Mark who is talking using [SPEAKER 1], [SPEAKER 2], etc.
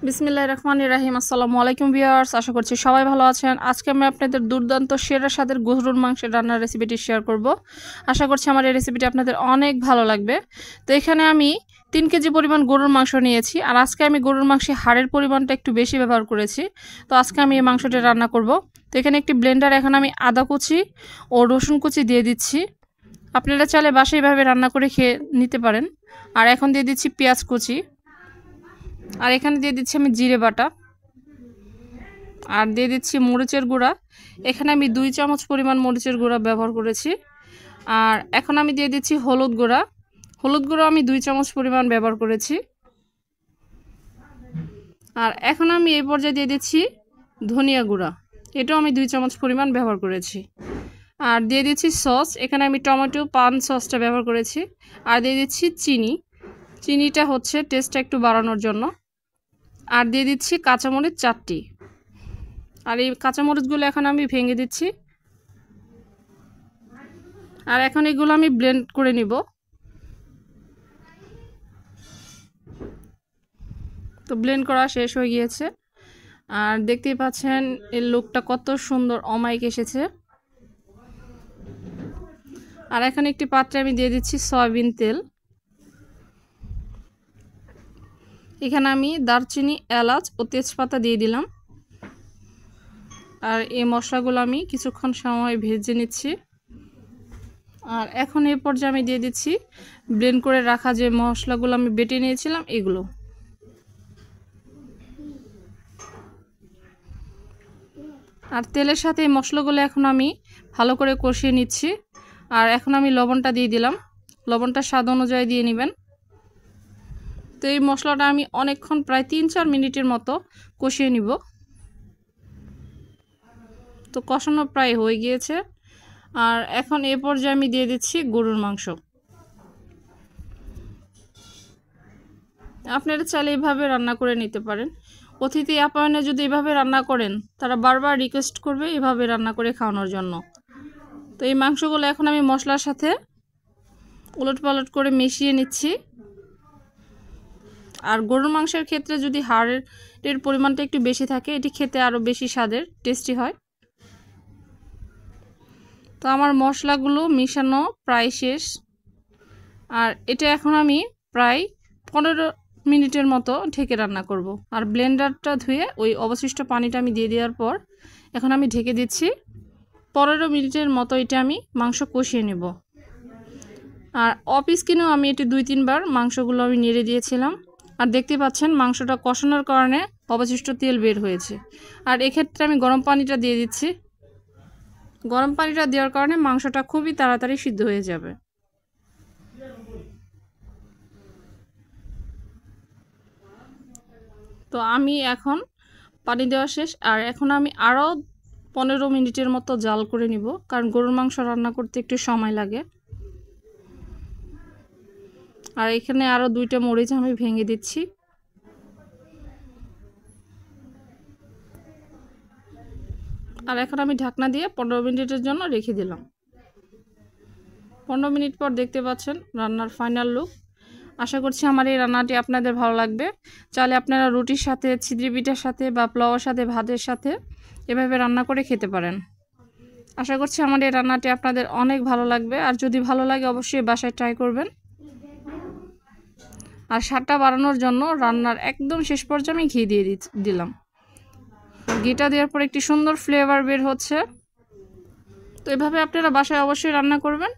[SPEAKER 1] বিসমিল্লাহির রহমানির রহিম। আসসালামু আলাইকুম ভিউয়ার্স, আশা করছি সবাই ভালো আছেন। আজকে আমি আপনাদের দুর্দান্ত সেরা স্বাদের গরুর মাংসের রান্নার রেসিপিটি শেয়ার করব। আশা করছি আমার এই রেসিপিটি আপনাদের অনেক ভালো লাগবে। তো এখানে আমি 3 কেজি পরিমাণ গরুর মাংস নিয়েছি, আর আজকে আমি গরুর মাংসে হাড়ের পরিমাণটা একটু বেশি ব্যবহার করেছি। তো আজকে আমি এই মাংসটি রান্না করব। তো এখানে একটি ব্লেন্ডার, এখন আমি আদা কুচি ও রসুন কুচি দিয়ে দিচ্ছি। আপনারা চাইলে বাসায় এভাবে রান্না করে খেয়ে নিতে পারেন। আর এখন দিয়ে দিচ্ছি পেঁয়াজ কুচি, আর এখানে দিয়ে দিচ্ছি আমি জিরে বাটা, আর দিয়ে দিচ্ছি মরিচের গুঁড়া। এখানে আমি 2 চামচ পরিমাণ মরিচের গুঁড়া ব্যবহার করেছি। আর এখন আমি দিয়ে দিচ্ছি হলুদ গুঁড়া। হলুদ গুঁড়া আমি 2 চামচ পরিমাণ ব্যবহার করেছি। আর এখন আমি এই পর্যায়ে দিয়ে দিচ্ছি ধনিয়া গুঁড়া, এটাও আমি 2 চামচ পরিমাণ ব্যবহার করেছি। আর দিয়ে দিচ্ছি সস, এখানে আমি টমেটো পান সসটা ব্যবহার করেছি। আর দিয়ে দিচ্ছি চিনিটা হচ্ছে টেস্টটা একটু বাড়ানোর জন্য। আর দিয়ে দিচ্ছি কাঁচামরিচ 4টি। আর এই কাঁচামরিচগুলো এখন আমি ভেঙে দিচ্ছি। আর এখন এগুলো আমি ব্লেন্ড করে নিব। তো ব্লেন্ড করা শেষ হয়ে গিয়েছে, আর দেখতেই পাচ্ছেন এর লুকটা কত সুন্দর অমায়িক এসেছে। আর এখন একটি পাত্রে আমি দিয়ে দিচ্ছি সয়াবিন তেল। এখানে আমি দারচিনি, এলাচ ও তেজপাতা দিয়ে দিলাম। আর এই মশলাগুলো আমি কিছুক্ষণ সময় ভেজে নিচ্ছি। আর এখন এই পর্যায়ে আমি দিয়ে দিচ্ছি ব্লেন্ড করে রাখা যে মশলাগুলো আমি বেটে নিয়েছিলাম এগুলো। আর তেলের সাথে এই মশলাগুলো এখন আমি ভালো করে কষিয়ে নিচ্ছি। আর এখন আমি লবণটা দিয়ে দিলাম, লবণটা স্বাদ অনুযায়ী দিয়ে নেবেন। তো এই মশলাটা আমি অনেকক্ষণ প্রায় 3-4 মিনিটের মতো কষিয়ে নিব। তো কষানো প্রায় হয়ে গিয়েছে। আর এখন এ পর্যায়ে আমি দিয়ে দিচ্ছি গরুর মাংস। আপনারা চাইলে এভাবে রান্না করে নিতে পারেন। অতিথি আপ্যায়নে যদি এভাবে রান্না করেন, তারা বারবার রিকোয়েস্ট করবে এভাবে রান্না করে খাওয়ানোর জন্য। তো এই মাংসগুলো এখন আমি মশলার সাথে উলটপালট করে মিশিয়ে নিচ্ছি। আর গরুর মাংসের ক্ষেত্রে যদি হাড়ের পরিমাণটা একটু বেশি থাকে, এটি খেতে আরও বেশি স্বাদের টেস্টি হয়। তো আমার মশলাগুলো মিশানো প্রায় শেষ। আর এটা এখন আমি প্রায় 15 মিনিটের মতো ঢেকে রান্না করব। আর ব্লেন্ডারটা ধুয়ে ওই অবশিষ্ট পানিটা আমি দিয়ে দেওয়ার পর এখন আমি ঢেকে দিচ্ছি। 15 মিনিটের মতো এটা আমি মাংস কষিয়ে নেব। আর অফ স্ক্রিনেও আমি এটি 2-3 বার মাংসগুলো আমি নেড়ে দিয়েছিলাম। আর দেখতে পাচ্ছেন মাংসটা কষানোর কারণে অবশিষ্ট তেল বের হয়েছে। আর এক্ষেত্রে আমি গরম পানিটা দিয়ে দিচ্ছি। গরম পানিটা দেওয়ার কারণে মাংসটা খুবই তাড়াতাড়ি সিদ্ধ হয়ে যাবে। তো আমি এখন পানি দেওয়া শেষ। আর এখন আমি আরও 15 মিনিটের মতো জাল করে নিব, কারণ গরুর মাংস রান্না করতে একটু সময় লাগে। আর এখানে আরও 2টা মরিচ আমি ভেঙে দিচ্ছি। আর এখন আমি ঢাকনা দিয়ে 15 মিনিটের জন্য রেখে দিলাম। 15 মিনিট পর দেখতে পাচ্ছেন রান্নার ফাইনাল লুক। আশা করছি আমার এই রান্নাটি আপনাদের ভালো লাগবে। চাইলে আপনারা রুটির সাথে, ছিদ্রি পিঠার সাথে বা পোলাওর সাথে, ভাতের সাথে এভাবে রান্না করে খেতে পারেন। আশা করছি আমার এই রান্নাটি আপনাদের অনেক ভালো লাগবে। আর যদি ভালো লাগে অবশ্যই বাসায় ট্রাই করবেন। আর স্বাদটা বাড়ানোর জন্য রান্নার একদম শেষ পর্যায়ে আমি ঘি দিয়ে দিলাম। ঘিটা দেওয়ার পর একটি সুন্দর ফ্লেভার বের হচ্ছে। তো এভাবে আপনারা বাসায় অবশ্যই রান্না করবেন।